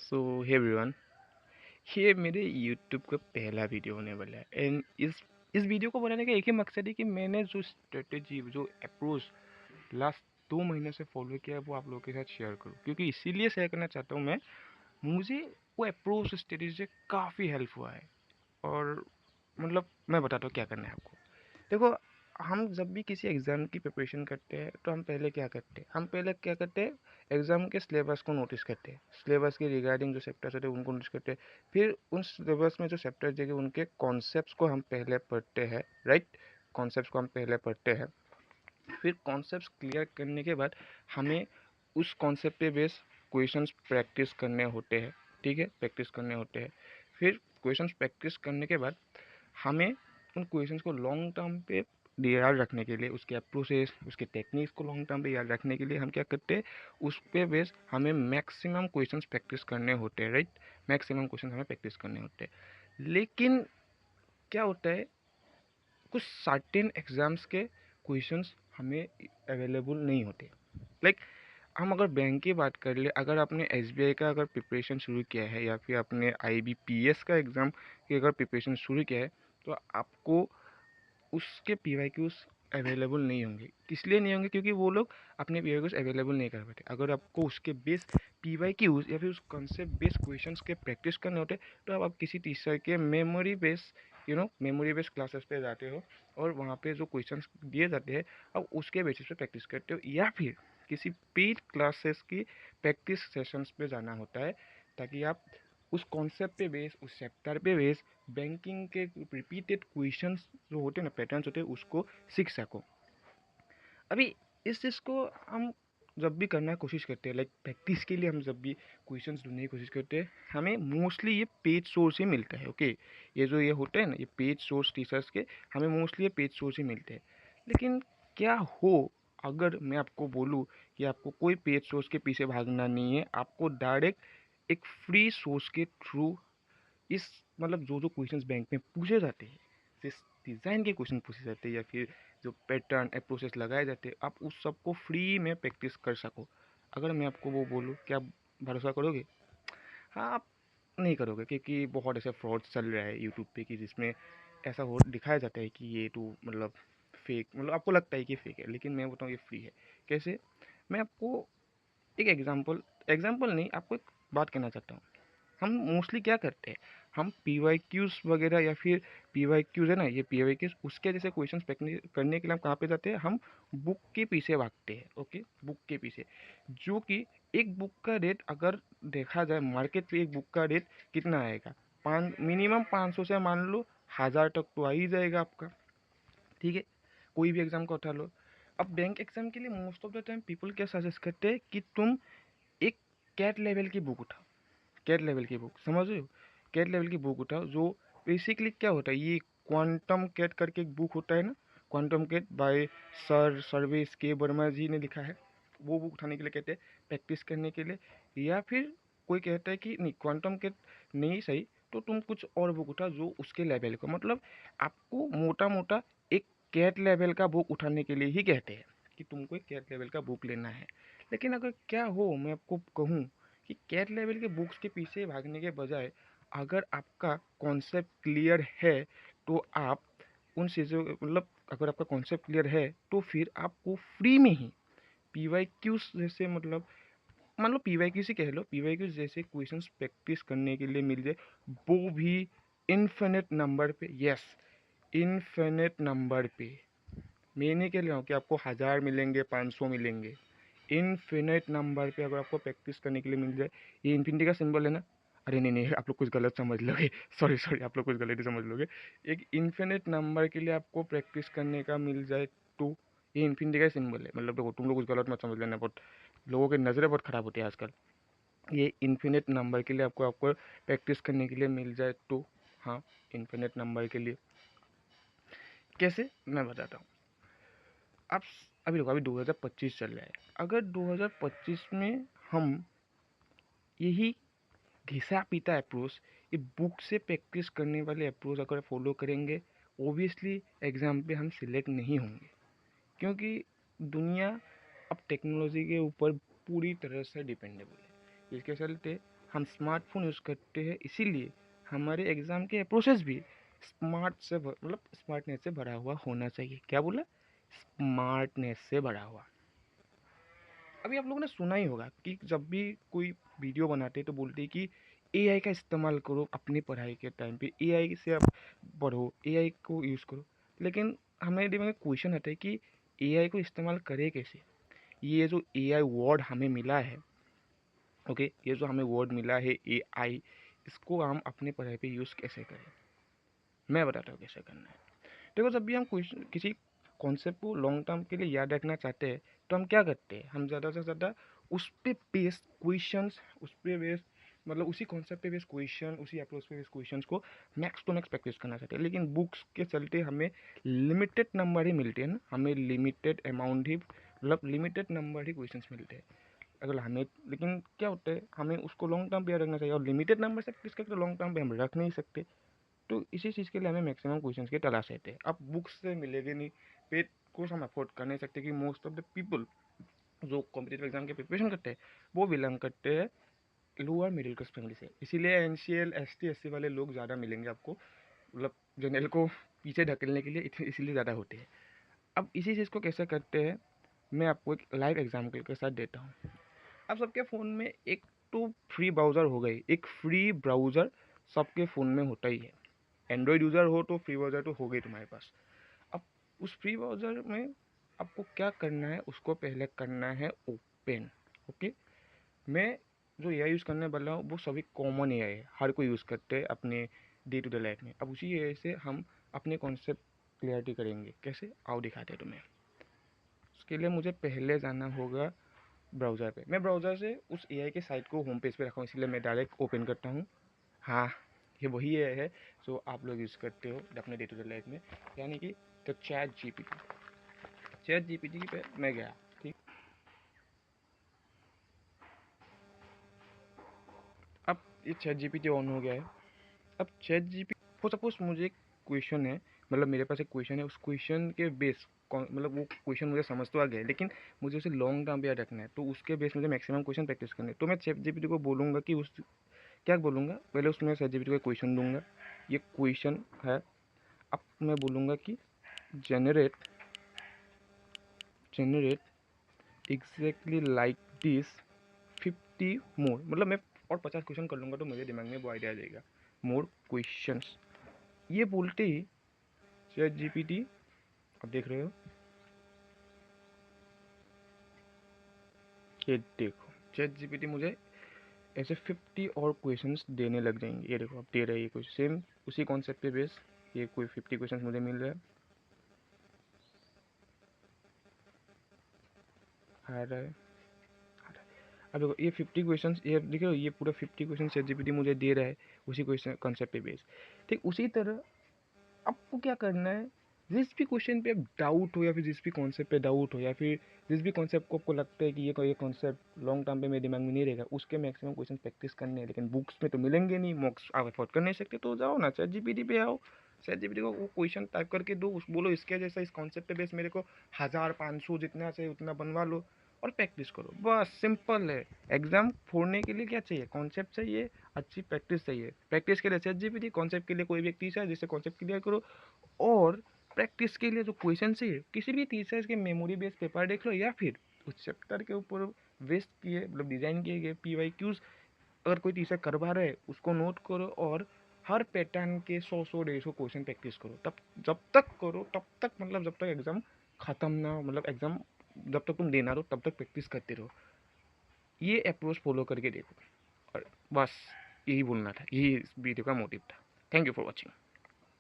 सो hey everyone, ये मेरे YouTube का पहला वीडियो होने वाला है एंड इस वीडियो को बनाने का एक ही मकसद है कि मैंने जो स्ट्रेटेजी जो अप्रोच लास्ट 2 महीने से फॉलो किया है वो आप लोगों के साथ शेयर करूँ, क्योंकि इसीलिए शेयर करना चाहता हूँ मैं। मुझे वो अप्रोच स्ट्रेटेजी से काफ़ी हेल्प हुआ है। और मतलब मैं बताता हूँ क्या करना है आपको। देखो, हम जब भी किसी एग्ज़ाम की प्रिपरेशन करते हैं तो हम पहले क्या करते हैं, एग्ज़ाम के सिलेबस को नोटिस करते हैं। सिलेबस के रिगार्डिंग जो चैप्टर्स होते हैं उनको नोटिस करते हैं। फिर उन सिलेबस में जो चैप्टर्स देंगे उनके कॉन्सेप्ट्स को हम पहले पढ़ते हैं, राइट। कॉन्सेप्ट्स को हम पहले पढ़ते हैं। फिर कॉन्सेप्ट्स क्लियर करने के बाद हमें उस कॉन्सेप्ट पे बेस क्वेश्चंस प्रैक्टिस करने होते हैं। ठीक है, प्रैक्टिस करने होते हैं। फिर क्वेश्चंस प्रैक्टिस करने के बाद हमें उन क्वेश्चंस को लॉन्ग टर्म पे याद रखने के लिए, उसके प्रोसेस, उसके टेक्निक्स को लॉन्ग टर्म पे याद रखने के लिए हम क्या करते हैं, उस पे बेस हमें मैक्सिमम क्वेश्चंस प्रैक्टिस करने होते हैं, राइट। मैक्सिमम क्वेश्चंस हमें प्रैक्टिस करने होते हैं। लेकिन क्या होता है, कुछ सर्टेन एग्जाम्स के क्वेश्चंस हमें अवेलेबल नहीं होते। लाइक हम अगर बैंक की बात कर ले, अगर आपने एसबीआई का अगर प्रिपरेशन शुरू किया है या फिर आपने आईबीपीएस का एग्ज़ाम की अगर प्रिपरेशन शुरू किया है, तो आपको उसके पीवाईक्यूज अवेलेबल नहीं होंगे। इसलिए नहीं होंगे क्योंकि वो लोग अपने पीवाईक्यूज अवेलेबल नहीं कर पाते। अगर आपको उसके बेस पीवाईक्यूज या फिर उस कॉन्सेप्ट बेस्ड क्वेश्चंस के प्रैक्टिस करने होते, तो अब आप किसी टीचर के मेमोरी बेस्ड क्लासेस पे जाते हो और वहाँ पे जो क्वेश्चंस दिए जाते हैं अब उसके बेसिस पे प्रैक्टिस करते हो, या फिर किसी पेड क्लासेस की प्रैक्टिस सेशंस पे जाना होता है, ताकि आप उस कॉन्सेप्ट पे बेस, उस चैप्टर पे बेस बैंकिंग के रिपीटेड क्वेश्चंस जो होते हैं ना, पैटर्न्स होते हैं, उसको सीख सको। अभी इस चीज़ को हम जब भी करना कोशिश करते हैं, लाइक प्रैक्टिस के लिए हम जब भी क्वेश्चंस ढूंढने की कोशिश करते हैं, हमें मोस्टली ये पेज सोर्स ही मिलता है। ओके, ये जो ये होता है ना, ये पेज सोर्स टीचर्स के, हमें मोस्टली ये पेज सोर्स ही मिलते हैं। लेकिन क्या हो अगर मैं आपको बोलूँ कि आपको कोई पेज सोर्स के पीछे भागना नहीं है, आपको डायरेक्ट एक फ्री सोर्स के थ्रू इस मतलब जो क्वेश्चंस बैंक में पूछे जाते हैं, जिस डिज़ाइन के क्वेश्चन पूछे जाते हैं या फिर जो पैटर्न प्रोसेस लगाए जाते हैं, आप उस सब को फ्री में प्रैक्टिस कर सको। अगर मैं आपको वो बोलूँ, क्या आप भरोसा करोगे? हाँ, आप नहीं करोगे, क्योंकि बहुत ऐसे फ्रॉड चल रहा है यूट्यूब पे कि जिसमें ऐसा हो दिखाया जाता है कि ये तो मतलब फेक, मतलब आपको लगता है कि फेक है, लेकिन मैं बताऊँ ये फ्री है। कैसे? मैं आपको एक एग्जाम्पल नहीं, आपको एक बात कहना चाहता हूँ। हम मोस्टली क्या करते हैं, हम पी वाई क्यूज़ वगैरह या फिर पी वाई क्यूज़ है ना, ये पी वाई क्यूज़ उसके जैसे क्वेश्चन करने के लिए हम कहाँ पे जाते हैं, हम बुक के पीछे भागते हैं। ओके, बुक के पीछे, जो कि एक बुक का रेट अगर देखा जाए मार्केट पे, एक बुक का रेट कितना आएगा, पाँच मिनिमम 500 से मान लो 1000 तक तो आ ही जाएगा आपका। ठीक है, कोई भी एग्जाम का उठा लो। अब बैंक एग्जाम के लिए most of the time people क्या सजेस्ट करते हैं कि तुम एक कैट लेवल की बुक उठाओ। कैट लेवल की बुक समझ रहे हो? कैट लेवल की बुक उठाओ, जो बेसिकली क्या होता है, ये क्वांटम कैट करके एक बुक होता है ना, quantum cat by sir Sarvesh K Verma जी ने लिखा है। वो बुक उठाने के लिए कहते हैं, प्रैक्टिस करने के लिए। या फिर कोई कहता है कि नहीं, क्वांटम कैट नहीं सही, तो तुम कुछ और बुक उठाओ जो उसके लेवल को, मतलब आपको मोटा मोटा एक कैट लेवल का बुक उठाने के लिए ही कहते हैं कि तुमको एक कैट लेवल का बुक लेना है। लेकिन अगर क्या हो, मैं आपको कहूँ कि कैट लेवल के बुक्स के पीछे भागने के बजाय, अगर आपका कॉन्सेप्ट क्लियर है, तो आप उन चीज़ों, मतलब अगर आपका कॉन्सेप्ट क्लियर है तो फिर आपको फ्री में ही पी वाई क्यूज जैसे, मतलब मान लो पी वाई क्यूज ही कह लो, पी वाई क्यूज जैसे क्वेश्चन प्रैक्टिस करने के लिए मिल जाए, वो भी इनफिनिट नंबर पे। यस, इनफिनिट नंबर पे। मैं नहीं कह रहा हूँ कि आपको 1000 मिलेंगे, 500 मिलेंगे। इनफिनिट नंबर पे अगर आपको प्रैक्टिस करने के लिए मिल जाए, ये इन्फिनिटी का सिंबल है ना, अरे नहीं नहीं, आप लोग कुछ गलत समझ लोगे, सॉरी सॉरी, आप लोग कुछ गलत ही समझ लोगे। एक इन्फिनिट नंबर के लिए आपको प्रैक्टिस करने का मिल जाए, तो ये इन्फिनिटी का सिंबल है। मतलब देखो, तुम लोग कुछ गलत मत समझ लेना, बहुत लोगों की नज़रें बहुत ख़राब होती है आजकल। ये इन्फिनिट नंबर के लिए आपको आपको प्रैक्टिस करने के लिए मिल जाए, तो हाँ, इन्फिनिट नंबर के लिए कैसे, मैं बताता हूँ। आप अभी देखो, अभी 2025 चल रहा है। अगर 2025 में हम यही घिसा पीता अप्रोच, ये बुक से प्रैक्टिस करने वाले अप्रोच अगर फॉलो करेंगे, ओबियसली एग्ज़ाम पे हम सिलेक्ट नहीं होंगे। क्योंकि दुनिया अब टेक्नोलॉजी के ऊपर पूरी तरह से डिपेंडेबल है। इसके चलते हम स्मार्टफोन यूज़ करते हैं, इसीलिए हमारे एग्ज़ाम के प्रोसेस भी मतलब स्मार्टनेस से भरा हुआ होना चाहिए। क्या बोला? स्मार्टनेस से भरा हुआ। अभी आप लोगों ने सुना ही होगा कि जब भी कोई वीडियो बनाते हैं तो बोलते हैं कि एआई का इस्तेमाल करो अपनी पढ़ाई के टाइम पे, एआई से आप पढ़ो, एआई को यूज़ करो। लेकिन हमारे दिमाग में क्वेश्चन आता है कि एआई को इस्तेमाल करें कैसे? ये जो एआई वर्ड हमें मिला है, ओके, ये जो हमें वर्ड मिला है एआई, इसको हम अपने पढ़ाई पे यूज़ कैसे करें? मैं बताता हूँ कैसे करना है। देखो, जब भी हम किसी कॉन्सेप्ट को लॉन्ग टर्म के लिए याद रखना चाहते हैं तो हम क्या करते हैं, हम ज़्यादा से ज़्यादा उस पे बेस्ड क्वेश्चंस, उस पे बेस्ड मतलब उसी कॉन्सेप्ट पे बेस्ड क्वेश्चन, उसी अप्रोच पे बेस्ड क्वेश्चंस को मैक्स टू मैक्स प्रैक्टिस करना चाहते हैं। लेकिन बुक्स के चलते हमें लिमिटेड नंबर ही मिलते हैं ना, हमें लिमिटेड अमाउंट ही मतलब लिमिटेड नंबर ही क्वेश्चंस मिलते हैं। अगर हमें, लेकिन क्या होता है, हमें उसको लॉन्ग टर्म पे याद रखना चाहिए और लिमिटेड नंबर से प्रैक्टिस करके लॉन्ग टर्म पे हम रख नहीं सकते। तो इसी चीज़ के लिए हमें मैक्सिमम क्वेश्चंस की तलाश रहते हैं। अब बुक्स से मिलेगी नहीं, पेड कोर्स हम अफोर्ड कर नहीं सकते कि मोस्ट ऑफ द पीपल जो कॉम्पिटेटिव एग्जाम के प्रिपरेशन करते हैं वो बिलोंग करते हैं लोअर मिडिल क्लास फैमिली से। इसीलिए एनसीएल एसटी एससी वाले लोग ज़्यादा मिलेंगे आपको, मतलब जनरल को पीछे ढकेलने के लिए इसीलिए ज़्यादा होते हैं। अब इसी चीज़ को कैसे करते हैं, मैं आपको एक लाइव एग्जाम्पल के साथ देता हूँ। अब सबके फ़ोन में एक तो फ्री ब्राउज़र हो गई, एक फ्री ब्राउज़र सबके फ़ोन में होता ही है। एंड्रॉयड यूज़र हो तो फ्री ब्राउज़र तो हो गई तुम्हारे पास। अब उस फ्री ब्राउज़र में आपको क्या करना है, उसको पहले करना है ओपन। ओके, मैं जो एआई यूज़ करने वाला हूँ वो सभी कॉमन एआई है, हर कोई यूज़ करते हैं अपने डे टू डे लाइफ में। अब उसी एआई से हम अपने कॉन्सेप्ट क्लियरिटी करेंगे। कैसे, आओ दिखाते हैं तुम्हें। उसके लिए मुझे पहले जाना होगा ब्राउज़र पे। मैं ब्राउज़र से उस एआई के साइट को होम पेज पे रखा हूँ, इसलिए मैं डायरेक्ट ओपन करता हूँ। हाँ, ये वही है जो आप लोग यूज़ करते हो अपने डे टू डे लाइफ में, यानी कि तो चैट जीपीटी पे मैं गया। ठीक, अब ये चैट जीपीटी ऑन हो गया है। अब चैट जीपी फॉर सपोज मुझे एक क्वेश्चन है, मतलब मेरे पास एक क्वेश्चन है, उस क्वेश्चन के बेस मतलब वो क्वेश्चन मुझे समझ तो आ गया है, लेकिन मुझे उसे लॉन्ग टर्म पे याद रखना है, तो उसके बेस मुझे मैक्सिमम क्वेश्चन प्रैक्टिस करने है। तो मैं चैट जीपीटी को बोलूँगा कि उस क्या बोलूँगा, पहले उसमें चैट जीपीटी को क्वेश्चन दूंगा, ये क्वेश्चन है। अब मैं बोलूँगा कि जनरेट एग्जैक्टली लाइक दिस 50 मोर, मतलब मैं और 50 क्वेश्चन कर लूँगा तो मेरे दिमाग में वो आइडिया आ जाएगा, मोर क्वेश्चंस। ये बोलते ही चैट जीपीटी, अब देख रहे हो, ये देखो चैट जीपीटी मुझे ऐसे 50 और क्वेश्चंस देने लग जाएंगे। ये देखो अब दे रहा है, ये कुछ सेम उसी कॉन्सेप्ट पे बेस ये कोई 50 क्वेश्चंस मुझे मिल रहा है, आ रहा है। अब देखो ये 50 क्वेश्चंस, ये देखो ये पूरा 50 क्वेश्चन चैट जीपीटी मुझे दे रहा है उसी क्वेश्चन कॉन्सेप्ट पे बेस। ठीक उसी तरह आपको क्या करना है, जिस भी क्वेश्चन पे डाउट हो या फिर जिस भी कॉन्सेप्ट पे डाउट हो या फिर जिस भी कॉन्सेप्ट को आपको लगता है कि ये कॉन्सेप्ट लॉन्ग टर्म पे मेरे दिमाग में नहीं रहेगा, उसके मैक्सिमम क्वेश्चन प्रैक्टिस करने हैं। लेकिन बुक्स में तो मिलेंगे नहीं, मॉक्स आप अफोर्ड कर नहीं सकते, तो जाओ ना चैट जीपीटी पे आओ, चैट जीपीटी को वो क्वेश्चन टाइप करके दो, उस बोलो इसके जैसा इस कॉन्सेप्ट पे बेस मेरे को 1000 500 जितना चाहिए उतना बनवा लो और प्रैक्टिस करो। बस सिंपल है। एग्जाम फोड़ने के लिए क्या चाहिए, कॉन्सेप्ट चाहिए, अच्छी प्रैक्टिस चाहिए। प्रैक्टिस के लिए चैट जीपीटी, कॉन्सेप्ट के लिए कोई भी एक टीचर जिससे कॉन्सेप्ट क्लियर करो, और प्रैक्टिस के लिए जो क्वेश्चन चाहिए किसी भी टीचर्स के मेमोरी बेस्ड पेपर देख लो या फिर उस चैप्टर के ऊपर वेस्ट किए मतलब डिजाइन किए गए पीवाईक्यूज अगर कोई टीचर करवा रहे है उसको नोट करो और हर पैटर्न के 100 150 क्वेश्चन प्रैक्टिस करो। तब जब तक करो तब तक, मतलब जब तक एग्जाम खत्म ना हो, मतलब एग्जाम जब तक तुम देना रहो तब तक प्रैक्टिस करते रहो। ये अप्रोच फॉलो करके देखो और बस यही बोलना था, यही इस वीडियो का मोटिव था। Thank you for watching.